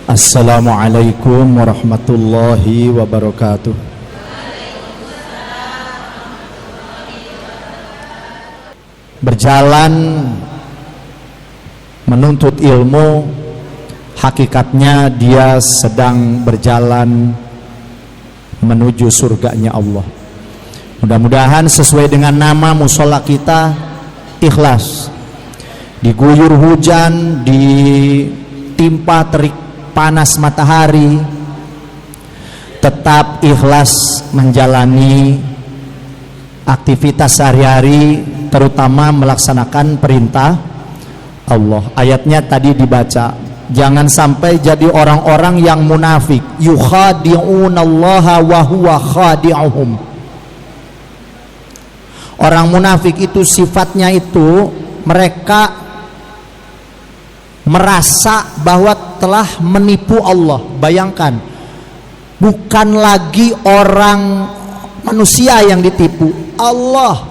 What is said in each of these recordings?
Assalamualaikum warahmatullahi wabarakatuh. Berjalan menuntut ilmu, hakikatnya dia sedang berjalan menuju surganya Allah. Mudah-mudahan sesuai dengan nama musola kita, ikhlas. Diguyur hujan, ditimpa terik panas matahari, tetap ikhlas menjalani aktivitas sehari-hari, terutama melaksanakan perintah Allah. Ayatnya tadi dibaca, jangan sampai jadi orang-orang yang munafik, yukhadi'unallaha wa huwa khadi'uhum. Orang munafik itu sifatnya itu mereka merasa bahwa telah menipu Allah. Bayangkan, bukan lagi orang manusia yang ditipu, Allah.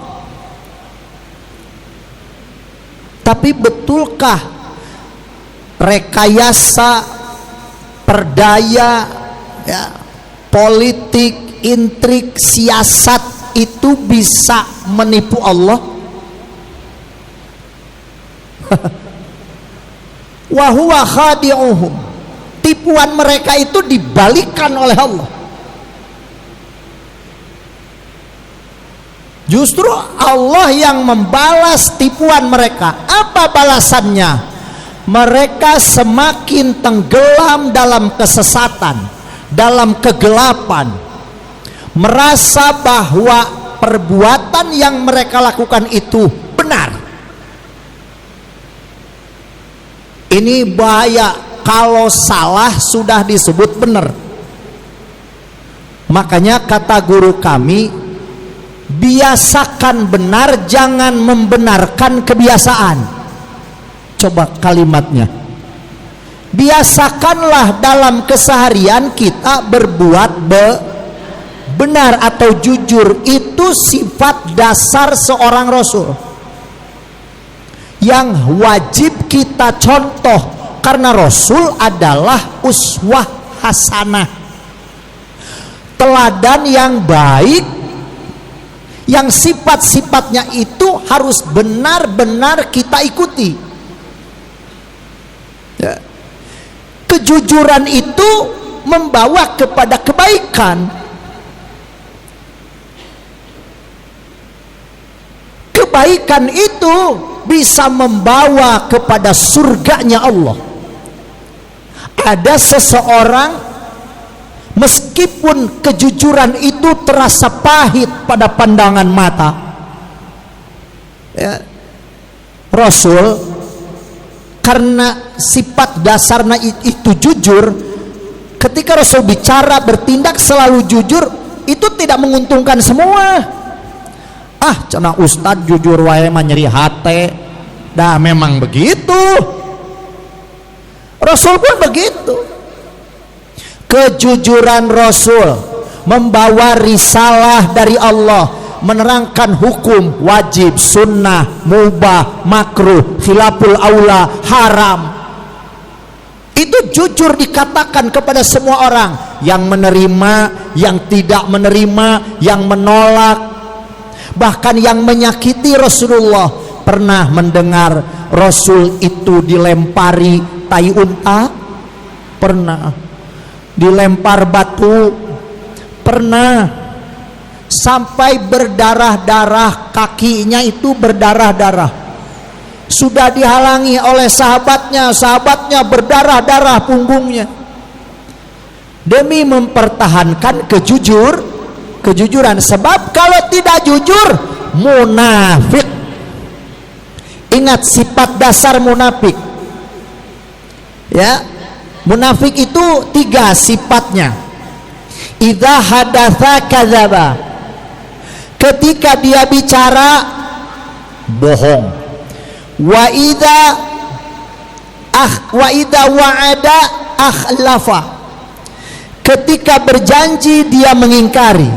Tapi betulkah rekayasa, perdaya, ya, politik, intrik, siasat itu bisa menipu Allah? Wa huwa khadi'uhum. Tipuan mereka itu dibalikkan oleh Allah. Justru Allah yang membalas tipuan mereka. Apa balasannya? Mereka semakin tenggelam dalam kesesatan, dalam kegelapan, merasa bahwa perbuatan yang mereka lakukan itu benar. Ini bahaya, kalau salah sudah disebut benar. Makanya kata guru kami, biasakan benar, jangan membenarkan kebiasaan. Coba kalimatnya, biasakanlah dalam keseharian kita berbuat benar atau jujur. Itu sifat dasar seorang Rasul yang wajib kita contoh, karena Rasul adalah uswah hasanah, teladan yang baik, yang sifat-sifatnya itu harus benar-benar kita ikuti. Ya. Kejujuran itu membawa kepada kebaikan. Kebaikan itu bisa membawa kepada surganya Allah. Ada seseorang, meskipun kejujuran itu terasa pahit pada pandangan mata, ya, Rasul karena sifat dasarnya itu jujur, ketika Rasul bicara, bertindak selalu jujur, itu tidak menguntungkan semua. Cenah ustad jujur wae mah nyeri hate. Dah memang begitu. Rasul pun begitu. Kejujuran Rasul membawa risalah dari Allah, menerangkan hukum wajib, sunnah, mubah, makruh, khilaful aula, haram. Itu jujur dikatakan kepada semua orang, yang menerima, yang tidak menerima, yang menolak, bahkan yang menyakiti Rasulullah. Pernah mendengar Rasul itu dilempari tai unta? Pernah. Dilempar batu? Pernah. Sampai berdarah-darah, kakinya itu berdarah-darah. Sudah dihalangi oleh sahabatnya berdarah-darah punggungnya. Demi mempertahankan kejujuran. Sebab kalau tidak jujur, munafik. Ingat sifat dasar munafik, ya. Munafik itu 3 sifatnya. Idza hadatsa kadzaba. Ketika dia bicara, bohong. Wa idza wa'ada akhlafa. Ketika berjanji dia mengingkari.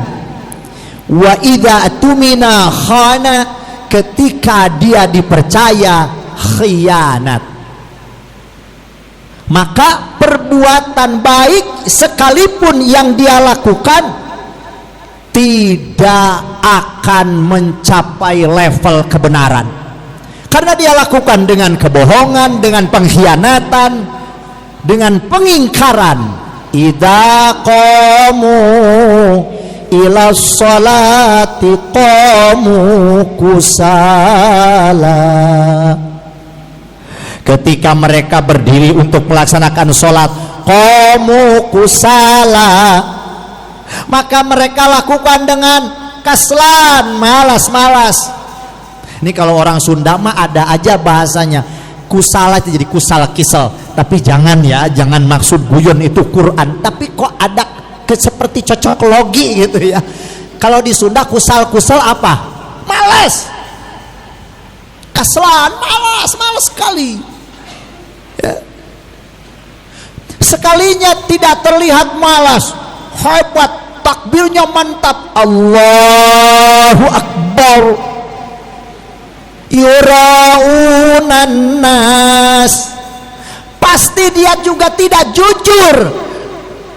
Wa idza tumina khana, ketika dia dipercaya khianat. Maka perbuatan baik sekalipun yang dia lakukan tidak akan mencapai level kebenaran, karena dia lakukan dengan kebohongan, dengan pengkhianatan, dengan pengingkaran. Idza qamu ila sholati qamu kusala. Ketika mereka berdiri untuk melaksanakan sholat, qamu kusala, maka mereka lakukan dengan kaslan, malas-malas. Ini kalau orang Sunda mah ada aja bahasanya, kusala itu jadi kusal kisel, tapi jangan ya, jangan maksud guyon itu Quran, tapi kok ada seperti cocok logi gitu ya. Kalau di Sunda kusal-kusel apa? Malas, kaslan, malas sekali ya. Sekalinya tidak terlihat malas, hebat, takbirnya mantap, Allahu Akbar, yuraunan nas, pasti dia juga tidak jujur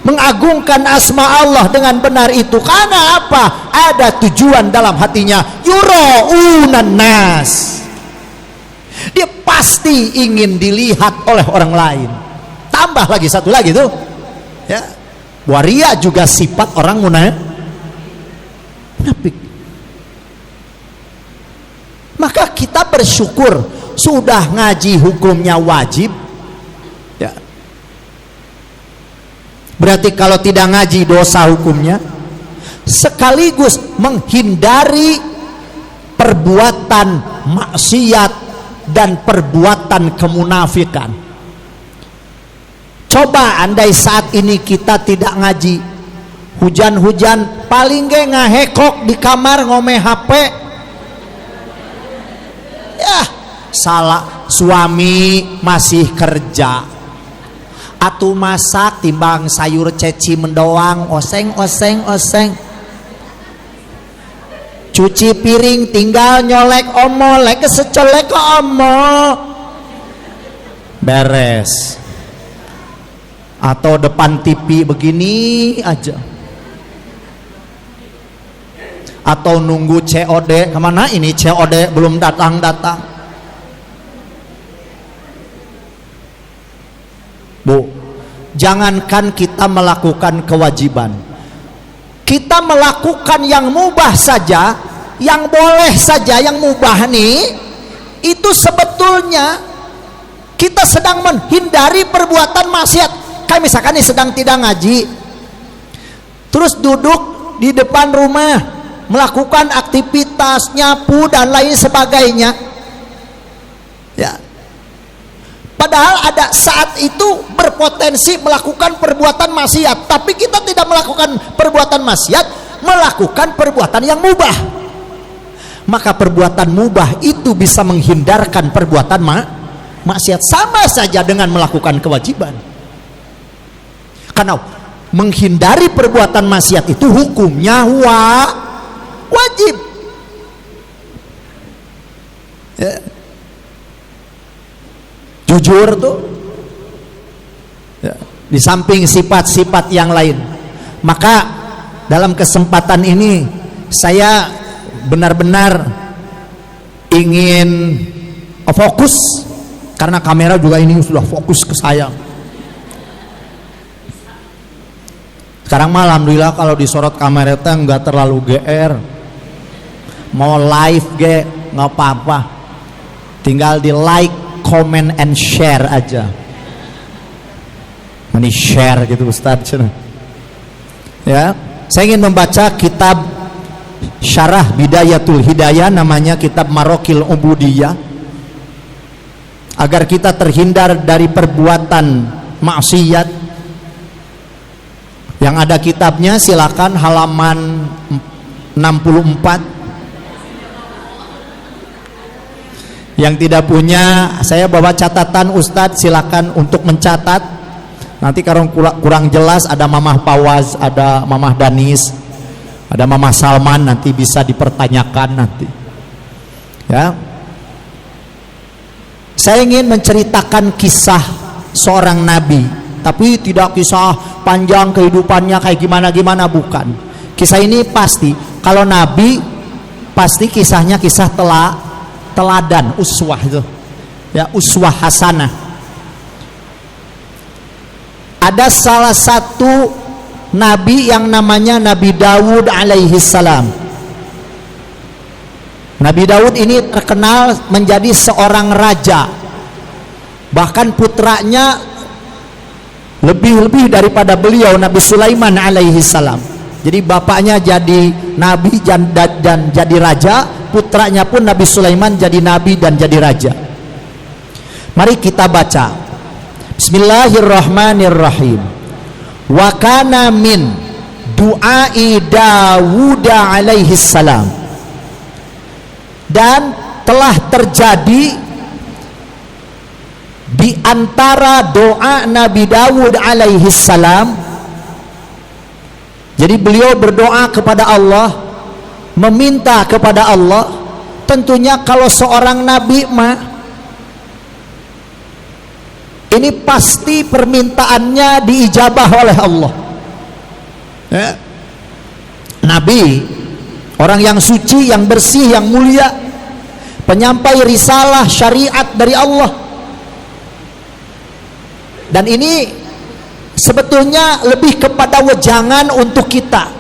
mengagungkan asma Allah dengan benar itu. Karena apa? Ada tujuan dalam hatinya, yuraunan nas, dia pasti ingin dilihat oleh orang lain. Tambah lagi satu lagi tuh ya, waria juga sifat orang munafik. Maka kita bersyukur sudah ngaji hukumnya wajib ya. Berarti kalau tidak ngaji dosa hukumnya, sekaligus menghindari perbuatan maksiat dan perbuatan kemunafikan. Coba andai saat ini kita tidak ngaji, hujan-hujan paling gak ngahekok di kamar ngomeh HP ya, salah suami masih kerja, atuh masak timbang sayur ceci mendoang, oseng, cuci piring tinggal nyolek omo, lek secolek ke omo, beres. Atau depan TV begini aja, atau nunggu COD, kemana ini COD belum datang. Bu, jangankan kita melakukan kewajiban, kita melakukan yang mubah saja, yang boleh saja, yang mubah nih, itu sebetulnya kita sedang menghindari perbuatan maksiat. Kayak misalkan nih sedang tidak ngaji, terus duduk di depan rumah melakukan aktivitas nyapu dan lain sebagainya ya, padahal ada saat itu berpotensi melakukan perbuatan maksiat, tapi kita tidak melakukan perbuatan maksiat, melakukan perbuatan yang mubah. Maka perbuatan mubah itu bisa menghindarkan perbuatan maksiat, sama saja dengan melakukan kewajiban. Karena menghindari perbuatan maksiat itu hukumnya wajib ya. Jujur tuh ya, di samping sifat-sifat yang lain. Maka dalam kesempatan ini saya benar-benar ingin fokus, karena kamera juga ini sudah fokus ke saya. Sekarang mah alhamdulillah kalau disorot kamera itu nggak terlalu GR, mau live nggak apa-apa, tinggal di like, comment, and share aja. Ini share gitu Ustadz ya. Saya ingin membaca kitab Syarah Bidayatul Hidayah, namanya kitab Marokil Ubudiyah, agar kita terhindar dari perbuatan maksiat. Yang ada kitabnya silakan halaman 64. Yang tidak punya, saya bawa catatan Ustadz, silakan untuk mencatat. Nanti kalau kurang jelas ada Mamah Pawaz, ada Mamah Danis, ada Mamah Salman, nanti bisa dipertanyakan nanti ya. Saya ingin menceritakan kisah seorang nabi tapi tidak kisah panjang kehidupannya kayak gimana-gimana, bukan. Kisah ini pasti, kalau Nabi pasti kisahnya kisah teladan, uswah itu ya, uswah hasanah. Ada salah satu nabi yang namanya Nabi Daud alaihi salam. Nabi Daud ini terkenal menjadi seorang raja, bahkan putranya lebih daripada beliau, Nabi Sulaiman alaihi salam. Jadi bapaknya jadi nabi dan jadi raja, putranya pun Nabi Sulaiman jadi nabi dan jadi raja. Mari kita baca. Bismillahirrahmanirrahim. Wa kana min du'ai Dawud alaihi salam. Dan telah terjadi di antara doa Nabi Dawud alaihi salam. Jadi beliau berdoa kepada Allah, meminta kepada Allah. Tentunya kalau seorang nabi mah, ini pasti permintaannya diijabah oleh Allah ya. Nabi, orang yang suci, yang bersih, yang mulia, penyampai risalah syariat dari Allah. Dan ini sebetulnya lebih kepada wejangan untuk kita,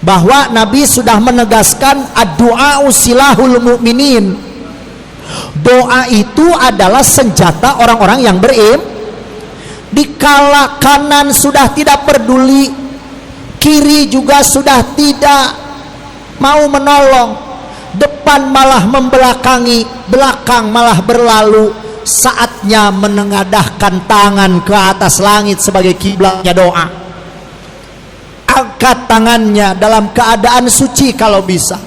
bahwa Nabi sudah menegaskan ad-du'a silahul mu'minin. Doa itu adalah senjata orang-orang yang beriman. Dikala kanan sudah tidak peduli, kiri juga sudah tidak mau menolong, depan malah membelakangi, belakang malah berlalu, saatnya menengadahkan tangan ke atas langit sebagai kiblatnya doa. Angkat tangannya dalam keadaan suci kalau bisa,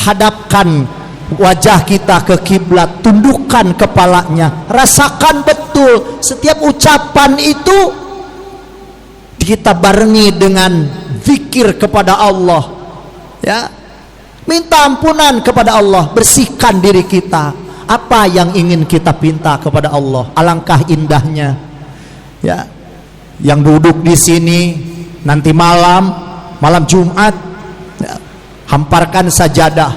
hadapkan wajah kita ke kiblat, tundukkan kepalanya, rasakan betul setiap ucapan itu kita barengi dengan zikir kepada Allah ya, minta ampunan kepada Allah, bersihkan diri kita. Apa yang ingin kita pinta kepada Allah? Alangkah indahnya ya, yang duduk di sini nanti malam Jumat ya, hamparkan sajadah,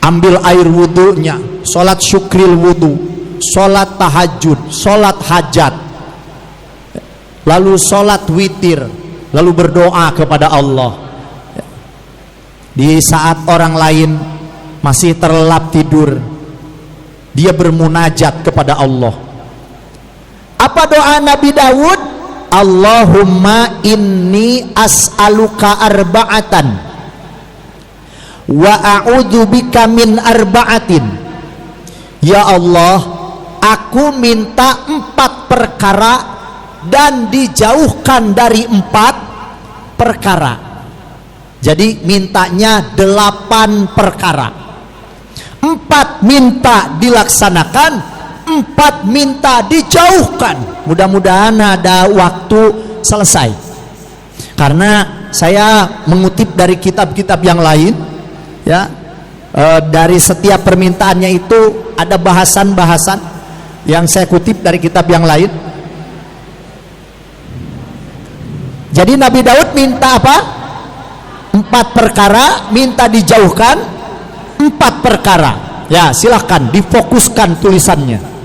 ambil air wudhunya, sholat syukril wudhu, sholat tahajud, sholat hajat, lalu sholat witir, lalu berdoa kepada Allah. Di saat orang lain masih terlelap tidur, dia bermunajat kepada Allah. Apa doa Nabi Daud? Allahumma inni as'aluka arba'atan wa a'udzubika min arba'atin. Ya Allah, aku minta 4 perkara dan dijauhkan dari 4 perkara. Jadi mintanya 8 perkara. 4 minta dilaksanakan, 4 minta dijauhkan. Mudah-mudahan ada waktu selesai, karena saya mengutip dari kitab-kitab yang lain ya, dari setiap permintaannya itu ada bahasan-bahasan yang saya kutip dari kitab yang lain. Jadi Nabi Daud minta apa? 4 perkara, minta dijauhkan 4 perkara. Ya, silahkan difokuskan tulisannya.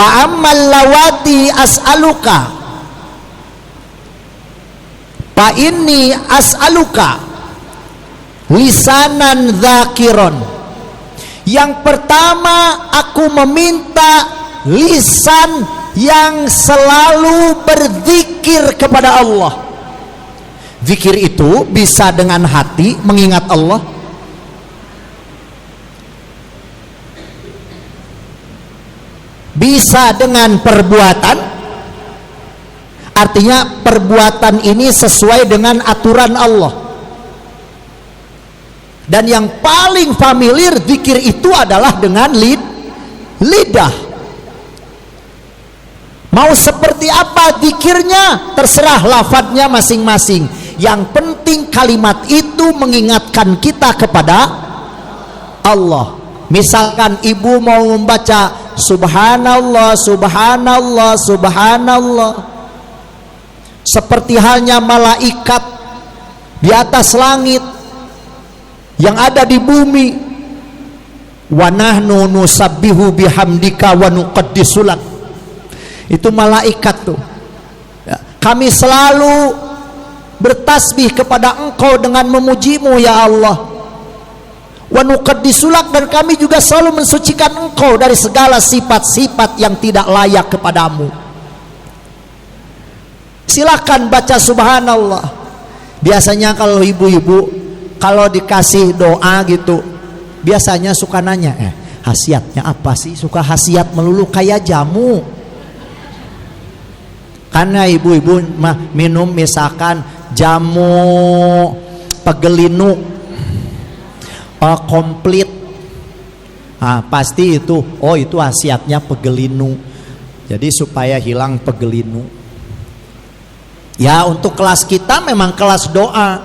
Fa'ammal lawati as'aluka fa inni as'aluka lisanan dzakiron. Yang pertama, aku meminta lisan yang selalu berzikir kepada Allah. Zikir itu bisa dengan hati mengingat Allah, bisa dengan perbuatan, artinya perbuatan ini sesuai dengan aturan Allah. Dan yang paling familiar zikir itu adalah dengan lidah. Mau seperti apa zikirnya terserah lafadznya masing-masing, yang penting kalimat itu mengingatkan kita kepada Allah. Misalkan ibu mau membaca subhanallah, subhanallah, subhanallah, seperti halnya malaikat di atas langit yang ada di bumi. Wa nahnu nusabbihu bihamdika wa nuqaddisu lak. Itu malaikat tuh. Ya, kami selalu bertasbih kepada Engkau dengan memujimu ya Allah. Wa nuqaddisu lak, dan kami juga selalu mensucikan Engkau dari segala sifat-sifat yang tidak layak kepadamu. Silakan baca subhanallah. Biasanya kalau ibu-ibu kalau dikasih doa gitu, biasanya suka nanya, khasiatnya apa sih? Suka khasiat melulu kayak jamu. Karena ibu-ibu minum misalkan jamu pegelinu komplit, pasti itu, oh itu khasiatnya pegelinu. Jadi supaya hilang pegelinu. Ya, untuk kelas kita memang kelas doa.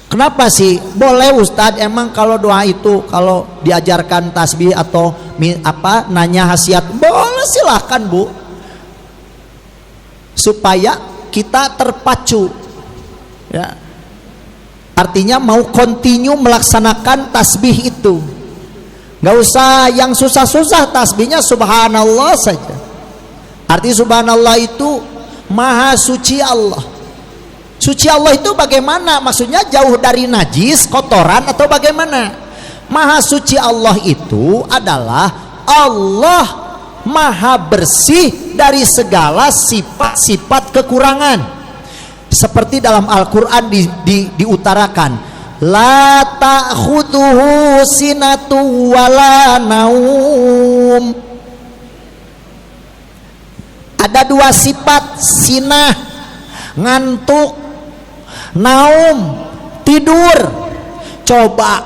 Kenapa sih? Boleh Ustadz, emang kalau doa itu kalau diajarkan tasbih atau nanya khasiat, boleh, silahkan Bu. Supaya kita terpacu. Ya. Artinya mau continue melaksanakan tasbih itu. Gak usah yang susah-susah, tasbihnya subhanallah saja. Arti subhanallah itu maha suci Allah. Suci Allah itu bagaimana? Maksudnya jauh dari najis, kotoran, atau bagaimana? Maha suci Allah itu adalah Allah maha bersih dari segala sifat-sifat kekurangan. Seperti dalam Al-Quran diutarakan, la ta'khuduhu sinatu wala naum. Ada dua sifat, sinah, ngantuk, naum, tidur. Coba,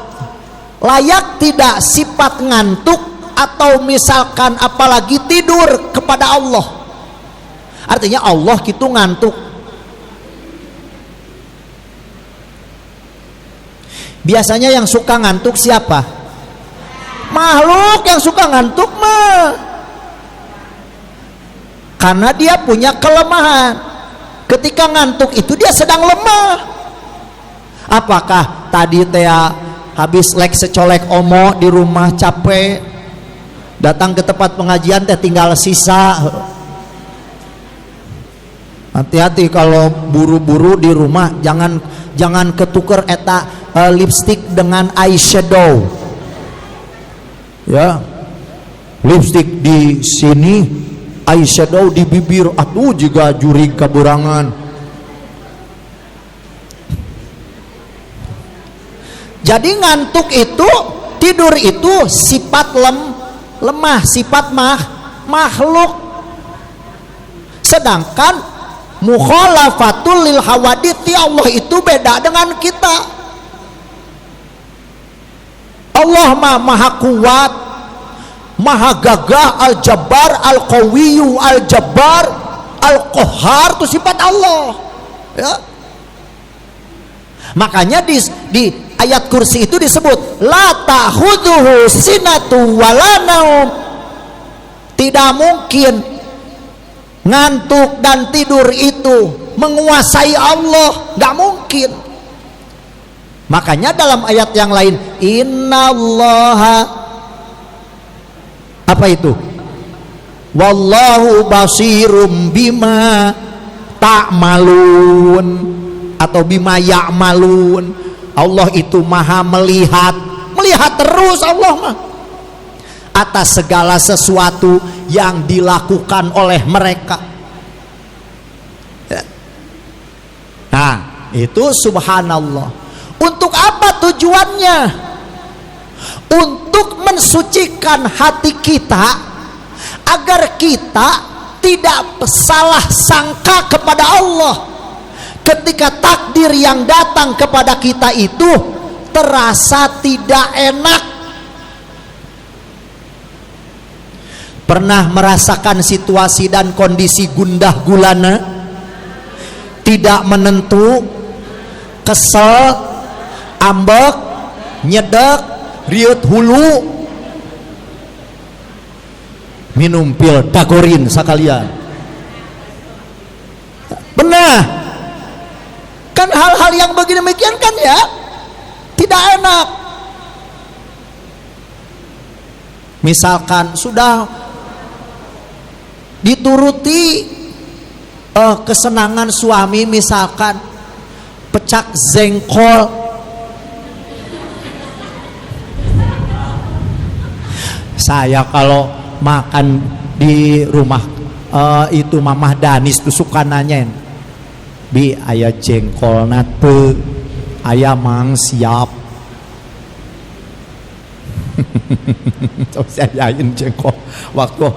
layak tidak sifat ngantuk atau misalkan apalagi tidur kepada Allah? Artinya Allah gitu ngantuk. Biasanya yang suka ngantuk siapa? Makhluk yang suka ngantuk mah. Karena dia punya kelemahan. Ketika ngantuk itu dia sedang lemah. Apakah tadi teh habis lek secolek omo di rumah capek, datang ke tempat pengajian teh tinggal sisa. Hati-hati kalau buru-buru di rumah, jangan ketuker eta lipstick dengan eyeshadow. Ya. Lipstick di sini, eyeshadow di bibir, atuh juga jurig kaburangan. Jadi ngantuk itu, tidur itu sifat lemah, sifat makhluk. Sedangkan mukhalafatul lil hawadith Allah itu beda dengan kita. Allah maha kuat, maha gagah, al-jabbar, al-qawiyu, al-jabbar, al-qahhar, itu sifat Allah. Ya. Makanya di ayat kursi itu disebut la ta'khudhuhu sinatu wala naum. Tidak mungkin ngantuk dan tidur itu menguasai Allah, nggak mungkin. Makanya dalam ayat yang lain, innallaha, apa itu? Wallahu basirum bima ta'malun atau bima ya'malun. Allah itu maha melihat terus Allah mah atas segala sesuatu yang dilakukan oleh mereka. Nah, itu subhanallah. Untuk apa tujuannya? Untuk mensucikan hati kita agar kita tidak salah sangka kepada Allah ketika takdir yang datang kepada kita itu terasa tidak enak. Pernah merasakan situasi dan kondisi gundah gulana, tidak menentu, kesel, ambek, nyedek, riut hulu minum pil dagorin sekalian. Benar kan, hal-hal yang begini demikian kan ya tidak enak. Misalkan sudah dituruti kesenangan suami, misalkan pecak jengkol, saya kalau makan di rumah itu Mamah Danis tuh suka nanyain, bi aya jengkol nate, aya mang siap. Saya yakin jengkol waktu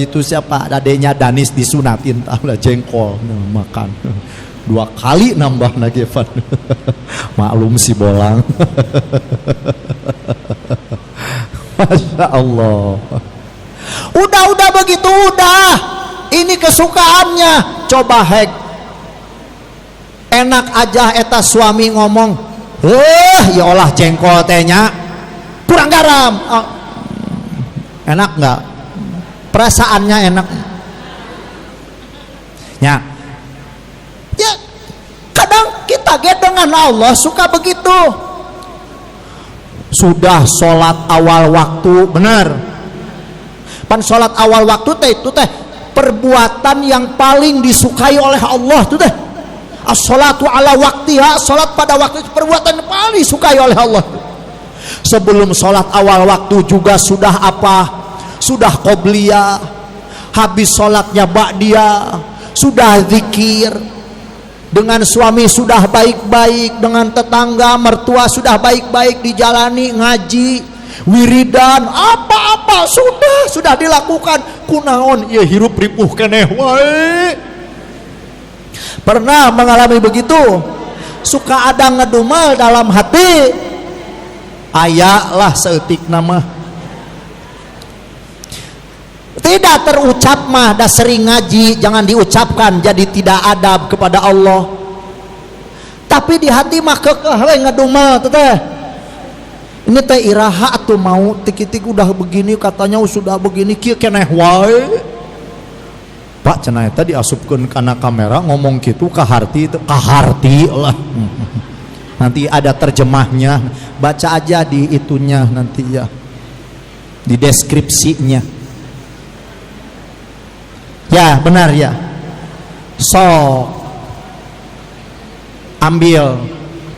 itu siapa adanya Danis disunatin tahu jengkol makan 2 kali nambah lagi Van. Maklum si bolang. Masya Allah. Udah begitu udah. Ini kesukaannya. Coba hek. Enak aja eta suami ngomong, ya olah jengkol tehnya kurang garam. Oh. Enak nggak? Perasaannya enak. Ya. Ya. Kadang kita dengan Allah suka begitu. Sudah sholat awal waktu, benar. Pan sholat awal waktu teh itu teh perbuatan yang paling disukai oleh Allah tuh teh. As-sholatu ala waktiha, sholat pada waktu itu perbuatan yang paling disukai oleh Allah. Sebelum sholat awal waktu juga sudah apa? Sudah qobliyah. Habis sholatnya ba'diyah, sudah zikir. Dengan suami sudah baik-baik, dengan tetangga mertua sudah baik-baik, dijalani ngaji, wiridan, apa-apa sudah dilakukan. Kunaon ieu hirup ripuh keneh wae. Pernah mengalami begitu? Suka ada ngedumel dalam hati. Aya lah seetik nama. Tidak terucap mah, dah sering ngaji, jangan diucapkan jadi tidak adab kepada Allah. Tapi di hati mah kekeh ngedumel teh. Ini teh iraha atuh mau tik-tik udah begini katanya sudah begini kieu keneh wae. Pak cenah eta diasupkeun kana kamera ngomong gitu ka harti itu kaharti lah. Nanti ada terjemahnya, baca aja di itunya nanti ya. Di deskripsinya. Ya, benar ya. So ambil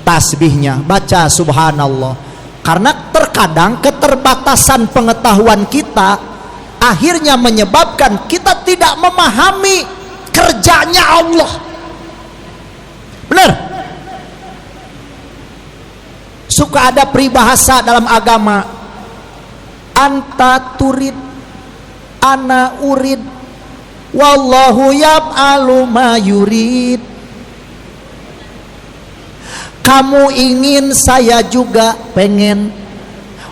tasbihnya, baca subhanallah. Karena terkadang keterbatasan pengetahuan kita akhirnya menyebabkan kita tidak memahami kerjanya Allah. Benar? Suka ada peribahasa dalam agama, anta turid ana urid wallahu yaf'alu ma yurid. Kamu ingin, saya juga pengen,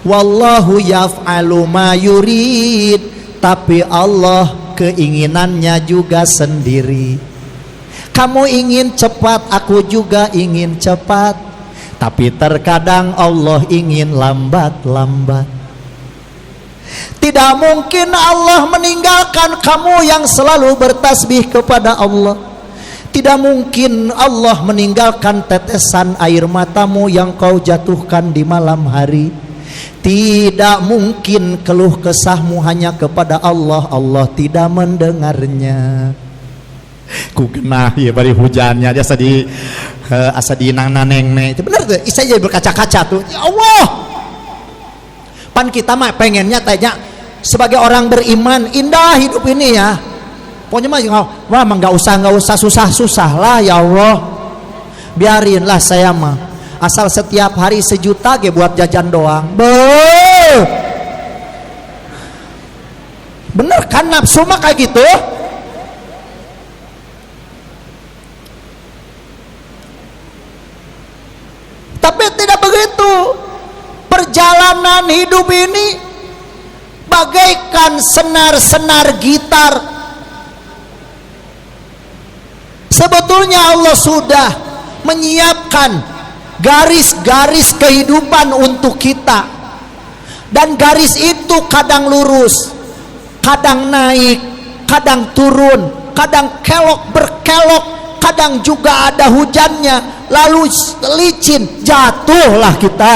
wallahu yaf'alu ma yurid. Tapi Allah keinginannya juga sendiri. Kamu ingin cepat, aku juga ingin cepat. Tapi terkadang Allah ingin lambat-lambat. Tidak mungkin Allah meninggalkan kamu yang selalu bertasbih kepada Allah. Tidak mungkin Allah meninggalkan tetesan air matamu yang kau jatuhkan di malam hari. Tidak mungkin keluh kesahmu hanya kepada Allah. Allah tidak mendengarnya. Ku genah ya bari hujannya asa di nang naneng itu bener tuh. Isa jadi berkaca-kaca tuh. Ya Allah. Pan kita mah pengennya tanya sebagai orang beriman, indah hidup ini ya. Pokoknya mah enggak usah susah-susah lah ya Allah. Biarinlah saya mah. Asal setiap hari 1 juta ge buat jajan doang. Bener kan nafsu mah kayak gitu. Tapi tidak begitu. Perjalanan hidup ini bagaikan senar-senar gitar. Sebetulnya Allah sudah menyiapkan garis-garis kehidupan untuk kita. Dan garis itu kadang lurus, kadang naik, kadang turun, kadang kelok berkelok, kadang juga ada hujannya, lalu licin, jatuhlah kita.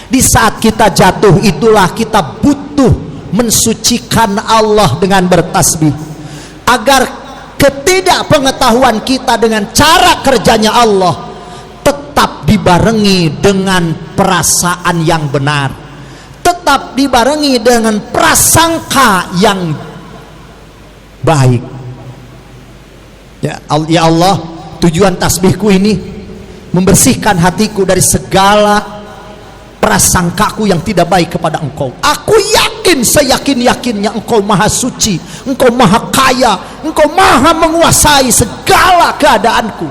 Di saat kita jatuh itulah kita butuh mensucikan Allah dengan bertasbih, agar ketidakpengetahuan kita dengan cara kerjanya Allah tetap dibarengi dengan perasaan yang benar, tetap dibarengi dengan prasangka yang baik. Ya Allah, tujuan tasbihku ini membersihkan hatiku dari segala prasangkaku yang tidak baik kepada Engkau. Aku yakin, seyakin-yakinnya Engkau maha suci, Engkau maha kaya, Engkau maha menguasai segala keadaanku.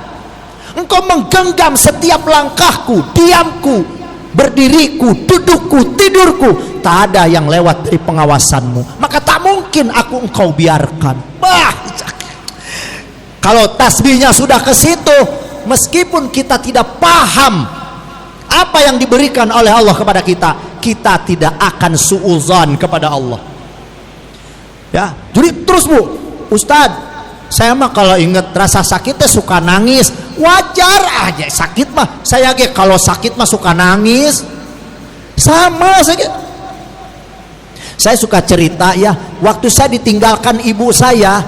Engkau menggenggam setiap langkahku, diamku, berdiriku, dudukku, tidurku. Tak ada yang lewat dari pengawasanmu, maka tak mungkin Engkau biarkan. Kalau tasbihnya sudah ke situ, meskipun kita tidak paham apa yang diberikan oleh Allah kepada kita, kita tidak akan suudzon kepada Allah. Ya, jadi terus Bu, Ustadz, saya mah kalau inget rasa sakitnya suka nangis. Wajar aja, sakit mah saya kalau sakit mah suka nangis, sama saja. Saya suka cerita ya, waktu saya ditinggalkan ibu saya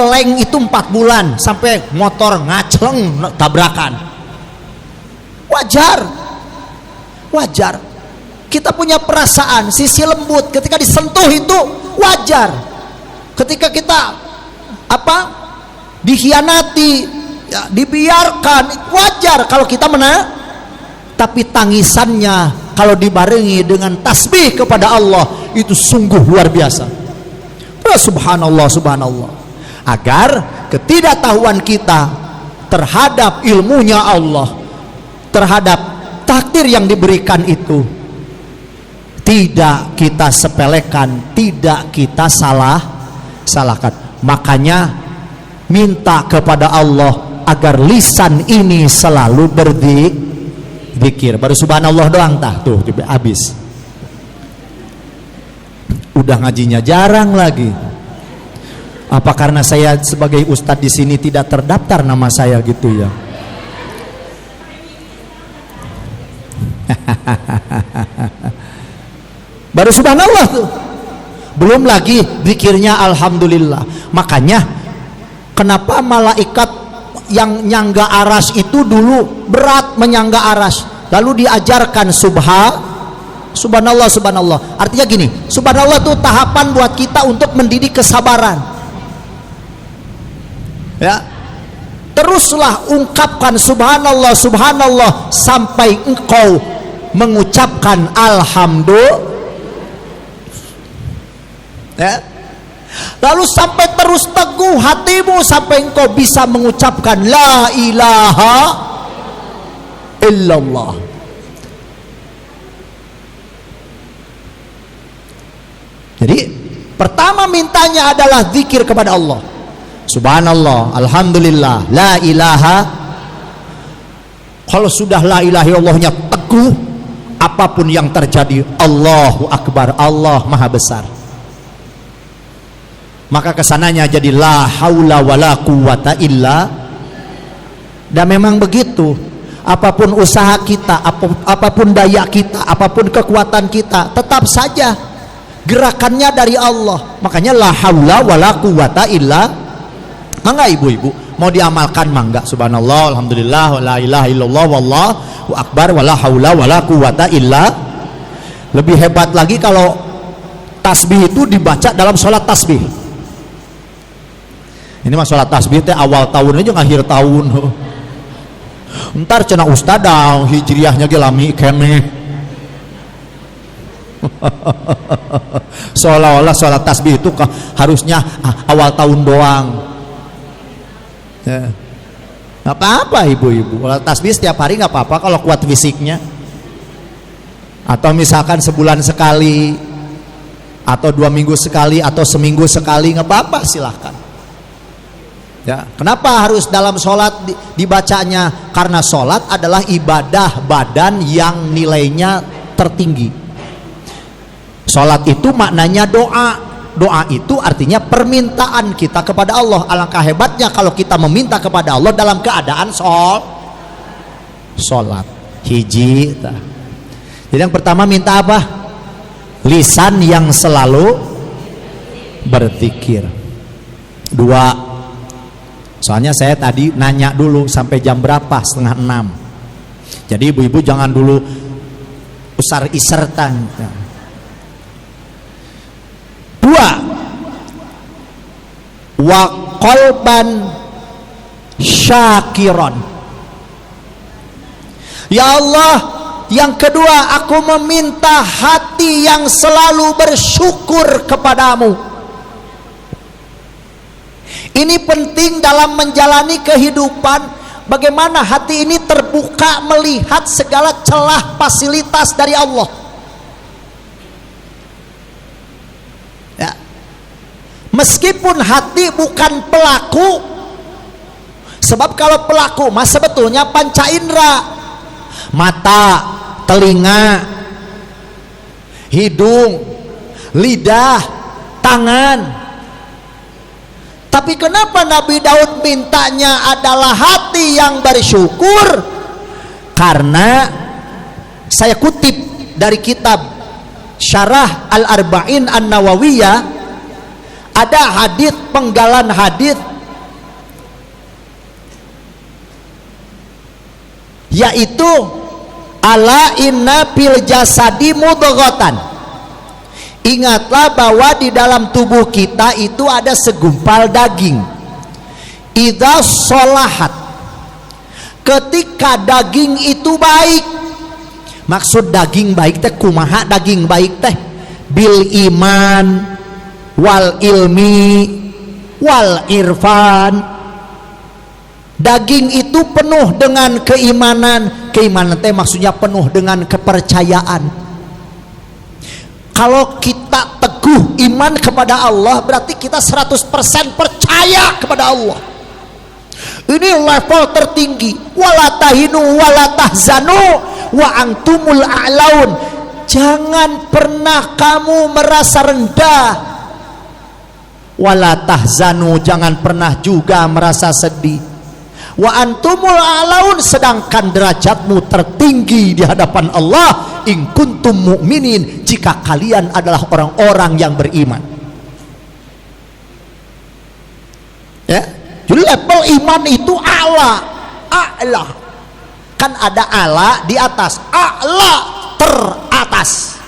oleng itu 4 bulan sampai motor ngacleng tabrakan. Wajar kita punya perasaan, sisi lembut ketika disentuh itu wajar. Ketika kita dikhianati, ya, dibiarkan, wajar kalau kita tapi tangisannya kalau dibarengi dengan tasbih kepada Allah itu sungguh luar biasa. Subhanallah, subhanallah. Agar ketidaktahuan kita terhadap ilmunya Allah, terhadap takdir yang diberikan itu tidak kita sepelekan, tidak kita salahkan. Makanya minta kepada Allah agar lisan ini selalu berzikir. Baru subhanallah doang tuh habis. Udah ngajinya jarang lagi. Apa karena saya sebagai ustadz di sini tidak terdaftar nama saya gitu ya? Baru subhanallah tuh. Belum lagi zikirnya alhamdulillah. Makanya kenapa malaikat yang nyangga aras itu dulu berat menyangga aras, lalu diajarkan subhanallah, subhanallah. Artinya gini, subhanallah itu tahapan buat kita untuk mendidik kesabaran. Ya, teruslah ungkapkan subhanallah, subhanallah sampai engkau mengucapkan alhamdulillah. Ya. Lalu sampai terus teguh hatimu sampai engkau bisa mengucapkan la ilaha illallah. Jadi pertama mintanya adalah zikir kepada Allah. Subhanallah, alhamdulillah, la ilaha. Kalau sudah la ilaha illallahnya teguh, apapun yang terjadi, Allahu akbar, Allah maha besar. Maka kesananya jadi la haula wala quwata illa. Dan memang begitu, apapun usaha kita, apapun daya kita, apapun kekuatan kita, tetap saja gerakannya dari Allah. Makanya la haula wala quwata illa. Mangga ibu-ibu mau diamalkan mangga, subhanallah, alhamdulillah, la ilaha illallah, wallahu akbar, wala haula wala quwata illa. Lebih hebat lagi kalau tasbih itu dibaca dalam sholat tasbih. Ini mah sholat tasbih teh awal tahun aja akhir tahun. Ntar cenah ustadang hijriahnya ge lami keneh. Seolah-olah sholat tasbih itu harusnya awal tahun doang. Ya. Gak apa-apa ibu-ibu, sholat tasbih setiap hari gak apa-apa kalau kuat fisiknya. Atau misalkan sebulan sekali, atau 2 minggu sekali, atau seminggu sekali, gak apa-apa, silahkan. Ya, kenapa harus dalam sholat dibacanya? Karena sholat adalah ibadah badan yang nilainya tertinggi. Sholat itu maknanya doa. Doa itu artinya permintaan kita kepada Allah. Alangkah hebatnya kalau kita meminta kepada Allah dalam keadaan sholat. Hiji. Jadi yang pertama minta apa? Lisan yang selalu berzikir. Dua, soalnya saya tadi nanya dulu sampai jam berapa, 5:30. Jadi ibu-ibu jangan dulu usar isertan. Dua, wa qalban syakiron. Ya Allah, yang kedua aku meminta hati yang selalu bersyukur kepadamu. Ini penting dalam menjalani kehidupan. Bagaimana hati ini terbuka melihat segala celah fasilitas dari Allah. Ya. Meskipun hati bukan pelaku, sebab kalau pelaku mah sebetulnya panca indera, mata, telinga, hidung, lidah, tangan. Tapi kenapa Nabi Daud mintanya adalah hati yang bersyukur? Karena saya kutip dari kitab Syarah Al-Arba'in An-Nawawiyah, ada hadis, penggalan hadis, yaitu ala inna fil jasadi mudghatan. Ingatlah bahwa di dalam tubuh kita itu ada segumpal daging. Idza sholahat, ketika daging itu baik. Maksud daging baik teh kumaha daging baik teh? Bil iman wal ilmi wal irfan. Daging itu penuh dengan keimanan. Keimanan teh maksudnya penuh dengan kepercayaan. Kalau kita teguh iman kepada Allah, berarti kita 100% percaya kepada Allah. Ini level tertinggi. Wala tahinu wala tahzanu wa antumul a'laun. Jangan pernah kamu merasa rendah. Wala tahzanu, jangan pernah juga merasa sedih. Wa antumul a'laun, sedangkan derajatmu tertinggi di hadapan Allah. In kuntum mu'minin, jika kalian adalah orang-orang yang beriman. Ya, jadi level iman itu a'la. Kan ada a'la di atas, a'la teratas.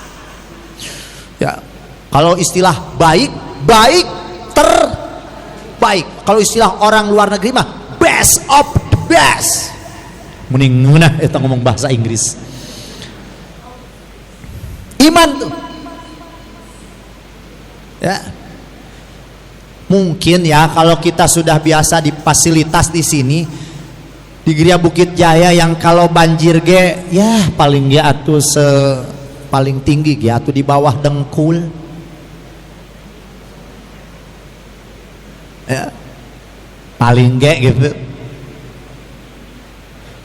Ya, kalau istilah baik terbaik. Kalau istilah orang luar negeri mah best of the best. Mending ngeunah eta ngomong bahasa Inggris. Iman tuh. Ya. Mungkin ya kalau kita sudah biasa di fasilitas di sini di Gria Bukit Jaya yang kalau banjir ge ya paling ge atuh paling tinggi ge atuh di bawah dengkul. Ya. Paling ge gitu.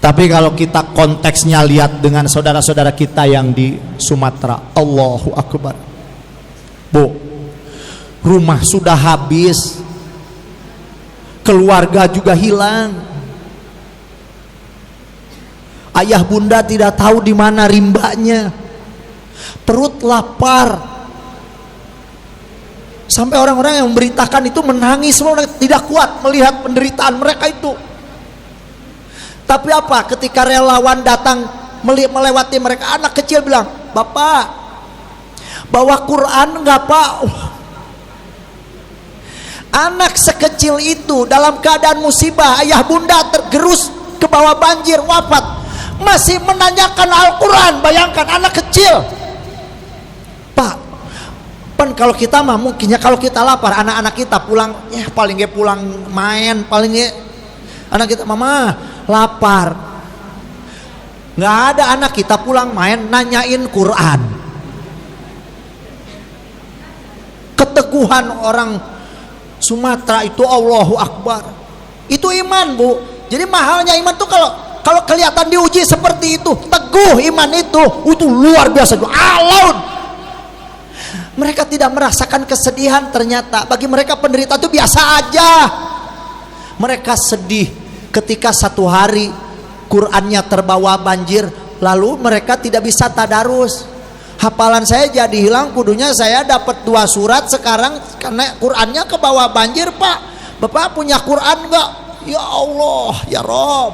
Tapi kalau kita konteksnya lihat dengan saudara-saudara kita yang di Sumatera, Allahu Akbar. Bu, rumah sudah habis, keluarga juga hilang, ayah bunda tidak tahu di mana rimbanya, perut lapar. Sampai orang-orang yang memberitakan itu menangis, tidak kuat melihat penderitaan mereka itu. Tapi apa? Ketika relawan datang melewati mereka, anak kecil bilang, "Bapak, bawa Quran enggak, Pak?" Anak sekecil itu dalam keadaan musibah, ayah bunda tergerus ke bawah banjir, wafat, masih menanyakan Al-Quran. Bayangkan anak kecil. Pak, kalau kita mah mungkinnya kalau kita lapar, anak-anak kita pulang ya paling nggak pulang main, paling nggak anak kita mama lapar, nggak ada anak kita pulang main nanyain Quran. Keteguhan orang Sumatera itu Allahu Akbar, itu iman, Bu. Jadi mahalnya iman tuh kalau kelihatan diuji seperti itu, teguh iman itu luar biasa, alaun. Mereka tidak merasakan kesedihan ternyata. Bagi mereka penderitaan itu biasa aja. Mereka sedih ketika satu hari Qurannya terbawa banjir, lalu mereka tidak bisa tadarus. Hafalan saya jadi hilang, kudunya saya dapat 2 surat sekarang karena Qurannya kebawa banjir. Pak, Bapak punya Quran enggak? Ya Allah, ya Rob.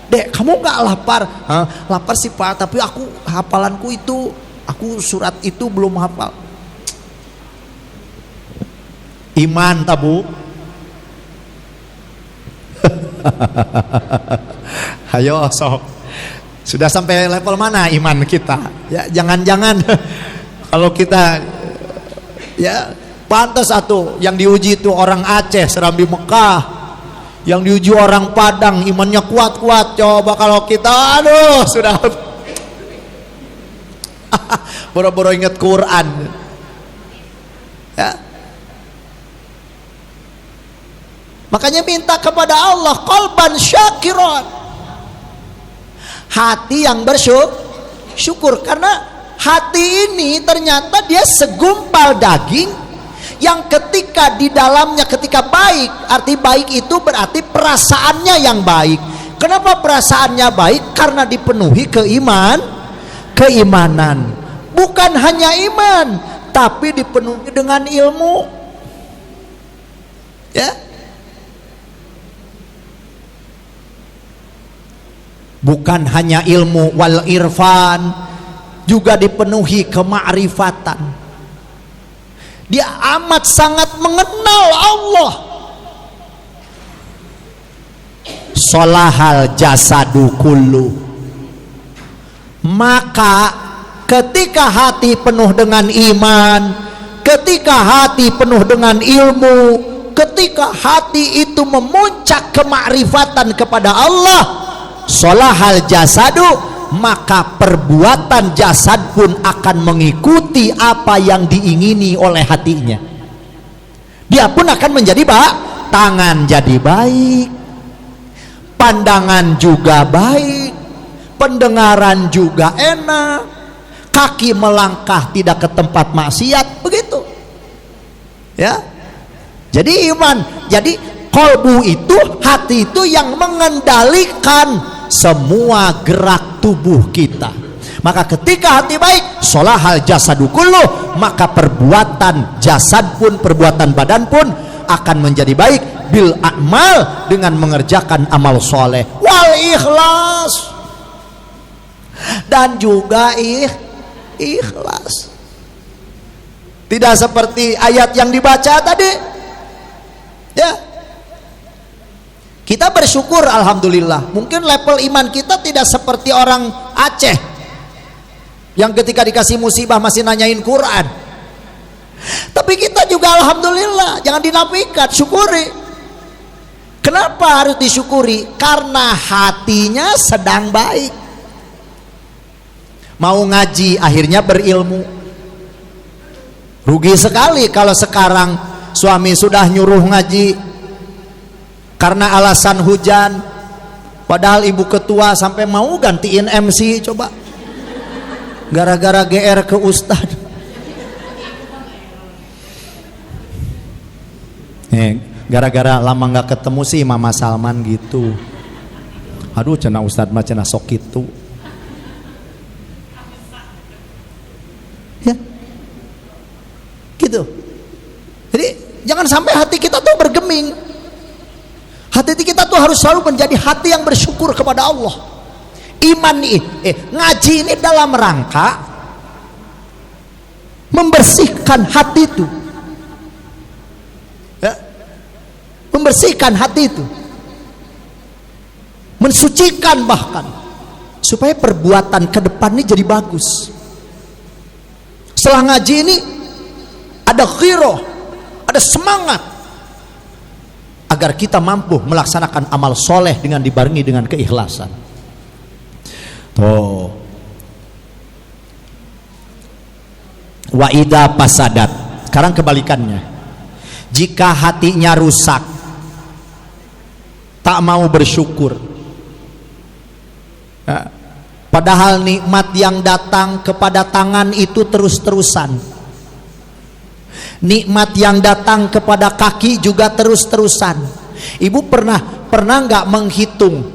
Dek, kamu enggak lapar? Hah? Lapar sih Pak, tapi aku hafalanku itu, aku surat itu belum hafal. Iman tabu. Ayo sok. Sudah sampai level mana iman kita? Ya jangan-jangan kalau kita ya pantas satu yang diuji itu orang Aceh Serambi Mekah, yang diuji orang Padang imannya kuat-kuat. Coba kalau kita aduh sudah boro-boro ingat Quran. Ya. Makanya minta kepada Allah qalban syakiran, hati yang bersyukur. Karena hati ini ternyata dia segumpal daging yang ketika di dalamnya, ketika baik, arti baik itu berarti perasaannya yang baik. Kenapa perasaannya baik? Karena dipenuhi keimanan. Bukan hanya iman, tapi dipenuhi dengan ilmu. Ya. Bukan hanya ilmu, wal irfan, juga dipenuhi kemakrifatan. Dia amat sangat mengenal Allah. Sholahal jasadu kullu. Maka ketika hati penuh dengan iman, ketika hati penuh dengan ilmu, ketika hati itu memuncak kemakrifatan kepada Allah, sholahal jasadu, maka perbuatan jasad pun akan mengikuti apa yang diingini oleh hatinya. Dia pun akan menjadi tangan jadi baik, pandangan juga baik, pendengaran juga enak, kaki melangkah tidak ke tempat maksiat, begitu. Ya. Jadi iman, jadi kolbu itu, hati itu yang mengendalikan semua gerak tubuh kita. Maka ketika hati baik, sholahal jasadu kullu, maka perbuatan jasad pun, perbuatan badan pun akan menjadi baik bil a'mal, dengan mengerjakan amal soleh, wal ikhlas, dan juga ikhlas. Tidak seperti ayat yang dibaca tadi. Ya, kita bersyukur alhamdulillah. Mungkin level iman kita tidak seperti orang Aceh yang ketika dikasih musibah masih nanyain Quran. Tapi kita juga alhamdulillah, jangan dinafikan, syukuri. Kenapa harus disyukuri? Karena hatinya sedang baik. Mau ngaji akhirnya berilmu. Rugi sekali kalau sekarang suami sudah nyuruh ngaji karena alasan hujan, padahal ibu ketua sampai mau gantiin MC, coba gara-gara GR ke ustad. Gara-gara lama nggak ketemu sih Mama Salman gitu. Aduh, cenah ustad mah cenah sok gitu. Ya, gitu. Jadi jangan sampai hati kita tuh bergeming. Hati kita tuh harus selalu menjadi hati yang bersyukur kepada Allah. Iman nih, ngaji ini dalam rangka membersihkan hati itu. Ya, membersihkan hati itu, mensucikan bahkan, supaya perbuatan ke depan ini jadi bagus. Setelah ngaji ini ada ghirah, ada semangat agar kita mampu melaksanakan amal soleh dengan dibarengi dengan keikhlasan. Tuh. Wa idza fasadat. Sekarang kebalikannya. Jika hatinya rusak, tak mau bersyukur. Ya, padahal nikmat yang datang kepada tangan itu terus-terusan. Nikmat yang datang kepada kaki juga terus-terusan. Ibu pernah nggak menghitung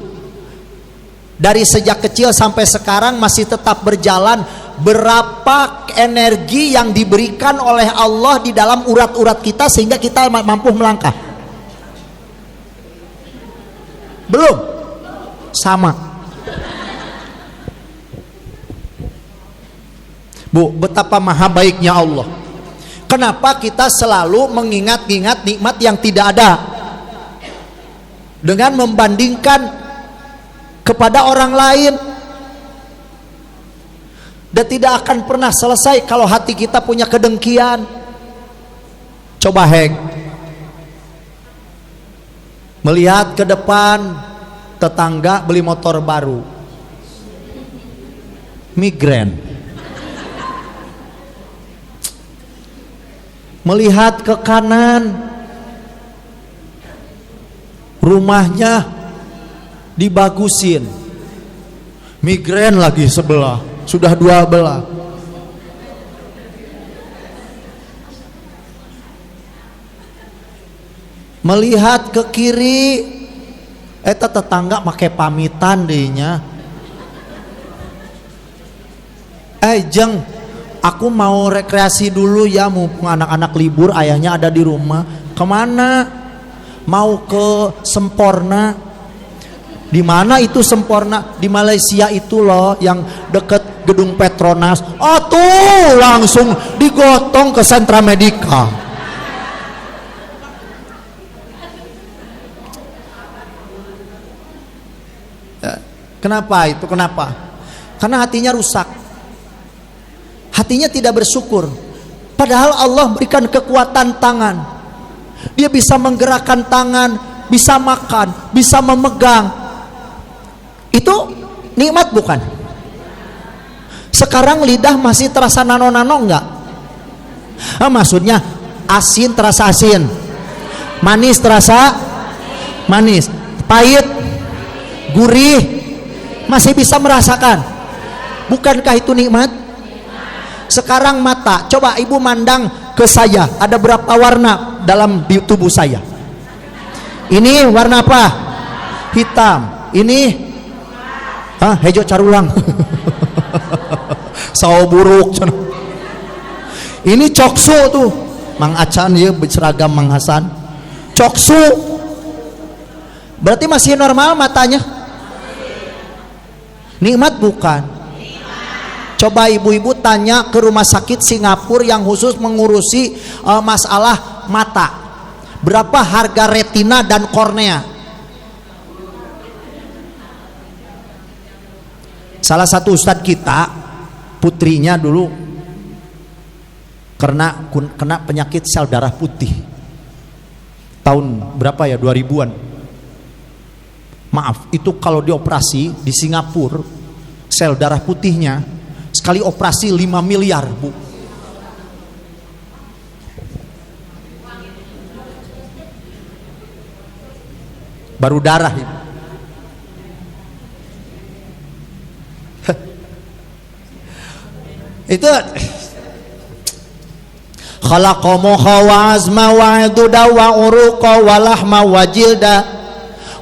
dari sejak kecil sampai sekarang masih tetap berjalan, berapa energi yang diberikan oleh Allah di dalam urat-urat kita sehingga kita mampu melangkah? Belum? Sama. Bu, betapa maha baiknya Allah. Kenapa kita selalu mengingat-ingat nikmat yang tidak ada dengan membandingkan kepada orang lain? Dan tidak akan pernah selesai kalau hati kita punya kedengkian. Coba melihat ke depan tetangga beli motor baru, migrain. Melihat ke kanan, rumahnya dibagusin, migrain lagi sebelah, sudah 12. Melihat ke kiri, eta tetangga make pamitan dehnya, jeng, aku mau rekreasi dulu ya, mumpung anak-anak libur, ayahnya ada di rumah. Kemana? Mau ke Semporna. Di mana itu Semporna? Di Malaysia itu loh, yang deket gedung Petronas. Oh tuh, langsung digotong ke sentra medika. Kenapa itu? Kenapa? Karena hatinya rusak. Hatinya tidak bersyukur. Padahal Allah berikan kekuatan tangan. Dia bisa menggerakkan tangan, bisa makan, bisa memegang. Itu nikmat bukan? Sekarang lidah masih terasa nano-nano enggak? Maksudnya asin terasa asin, manis terasa manis, pahit, gurih, masih bisa merasakan. Bukankah itu nikmat? Sekarang mata, coba ibu mandang ke saya, ada berapa warna dalam tubuh saya? Ini warna apa? Hitam. Ini hejo carulang. Sawo buruk. Ini coksu tuh, Mang Acan ya berseragam Mang Hasan. Coksu. Berarti masih normal matanya? Nikmat bukan? Coba ibu-ibu tanya ke rumah sakit Singapura yang khusus mengurusi masalah mata, berapa harga retina dan kornea? Salah satu ustadz kita, putrinya dulu kena penyakit sel darah putih. Tahun berapa ya? 2000-an. Maaf, itu kalau dioperasi di Singapura, sel darah putihnya sekali operasi 5 miliar, Bu. Baru darah itu. Itu khalaqa mukha wa azma wa aduda wa uruqa wa lahma wa jilda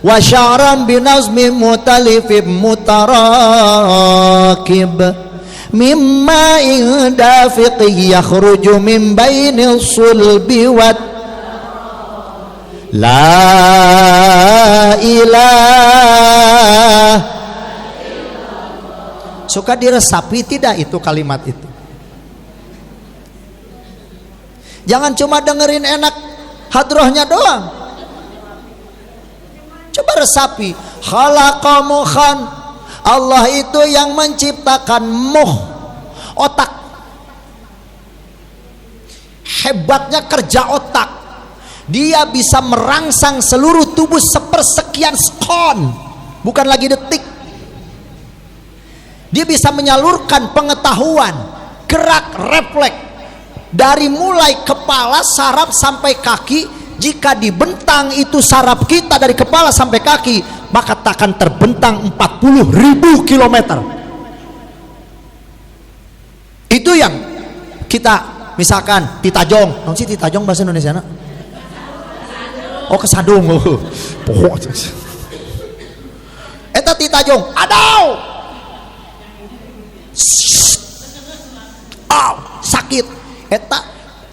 wa sya'ran binazmi mutalifib mutarakib mimma indafiqi yakhruju min bainil sulbi wat la ilah. Suka diresapi tidak itu kalimat itu? Jangan cuma dengerin enak hadrohnya doang. Coba resapi. Khalaqa mukhan, Allah itu yang menciptakan otak. Hebatnya kerja otak. Dia bisa merangsang seluruh tubuh sepersekian sekon, bukan lagi detik. Dia bisa menyalurkan pengetahuan, gerak, refleks dari mulai kepala, saraf sampai kaki. Jika dibentang itu saraf kita dari kepala sampai kaki, maka takkan terbentang 40.000 kilometer. Itu yang kita misalkan Titajong, non sih Titajong bahasa Indonesia na? Oh kesadung, poho. Eta Titajong, adau, sakit. Eta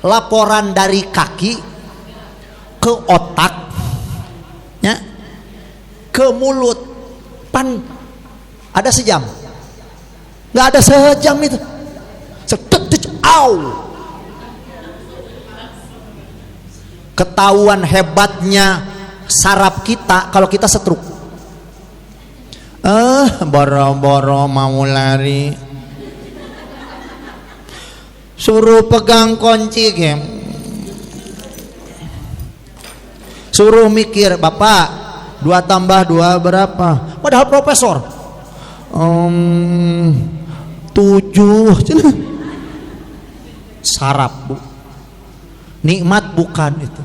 laporan dari kaki ke otak, ya, ke mulut, pan ada sejam, nggak ada sejam itu, ketahuan hebatnya saraf kita kalau kita setruk. Boro-boro mau lari, suruh pegang kunci game, suruh mikir, Bapak 2 tambah 2 berapa, padahal profesor 7. Saraf bu, nikmat bukan itu,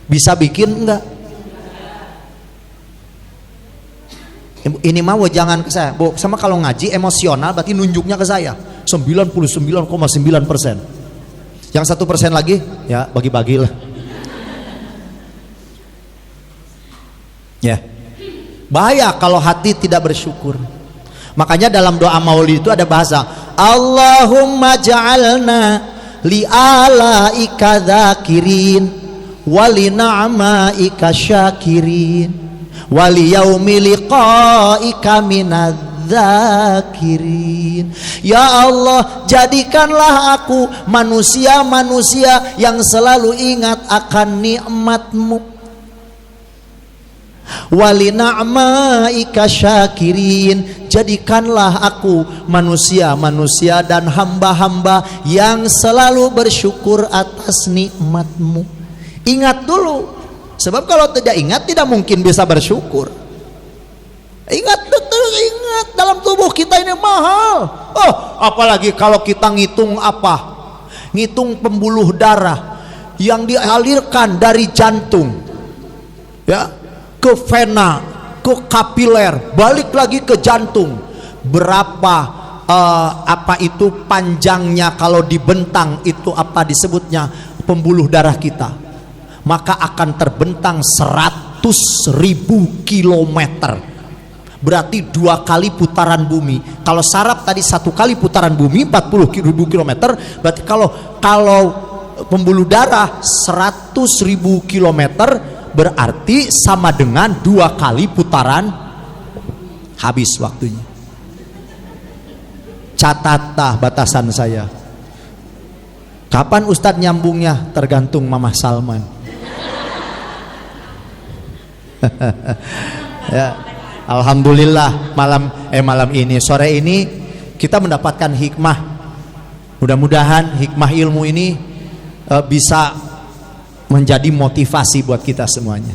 bisa bikin enggak? Ini mah jangan ke saya bu, sama kalau ngaji emosional berarti nunjuknya ke saya 99,9%. Yang 1% lagi ya bagi-bagi lah ya. Bahaya kalau hati tidak bersyukur. Makanya dalam doa maulid itu ada bahasa Allahumma ja'alna li'alaika dzakirin wali na'maika syakirin wali yaumi liqa'ika minadzakirin. Ya Allah, jadikanlah aku manusia-manusia yang selalu ingat akan nikmat-Mu, wali na'maika syakirin, jadikanlah aku manusia-manusia dan hamba-hamba yang selalu bersyukur atas nikmat-Mu. Ingat dulu, sebab kalau tidak ingat tidak mungkin bisa bersyukur. Ingat betul, ingat dalam tubuh kita ini mahal. Oh, apalagi kalau kita ngitung apa? Ngitung pembuluh darah yang dialirkan dari jantung, ya, ke vena, ke kapiler, balik lagi ke jantung. Berapa apa itu panjangnya kalau dibentang itu apa disebutnya pembuluh darah kita? Maka akan terbentang 100.000 kilometer. Berarti 2 kali putaran bumi. Kalau saraf tadi 1 kali putaran bumi 40.000 kilometer. Berarti kalau pembuluh darah 100.000 kilometer berarti sama dengan 2 kali putaran, habis waktunya. Catatlah batasan saya. Kapan Ustadz nyambungnya? Tergantung Mamah Salman. Ya, alhamdulillah malam ini, sore ini kita mendapatkan hikmah. Mudah-mudahan hikmah ilmu ini bisa menjadi motivasi buat kita semuanya.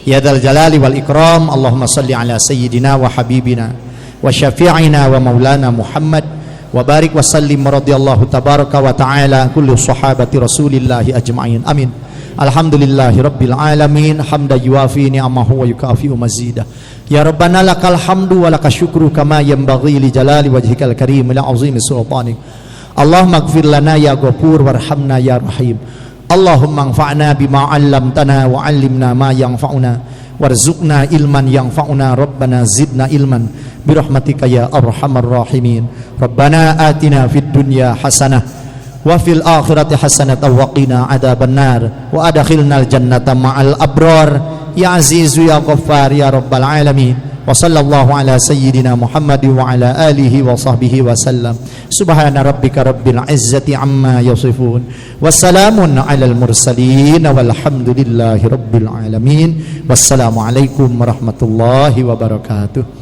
Ya dzal jalali wal ikram, Allahumma shalli ala sayyidina wa habibina wa syafi'ina wa maulana Muhammad wa barik wa sallim radhiyallahu tabaraka wa ta'ala kullu sahabati rasulillahi ajma'in. Amin. Alhamdulillahi rabbil alamin, hamda yuafi ni'amahu wa yukafi'u mazidah. Ya Rabbana lakal hamdu wa lakal syukru kama yanbaghi li jalali wajhikal karim la azimi sultanik. Allahumma ighfir lana ya ghafur warhamna ya rahim. Allahumma anfa'na bima 'allamtana wa 'allimna ma yanfa'una warzuqna ilman yanfa'una. Rabbana zidna ilman birahmatika ya arhamar rahimin. Rabbana atina fid dunya hasanah wa fil akhirati hasanatan wa qina adzabannar wa adkhilnal jannata ma'al abrar ya azizu ya ghaffar ya rabbal alamin. Wa sallallahu ala sayyidina Muhammad wa ala alihi wa sahbihi wa sallam. Subhana rabbika rabbil izzati amma yasifun wassalamun alal mursalin walhamdulillahi rabbil alamin. Wassalamu alaikum warahmatullahi wabarakatuh.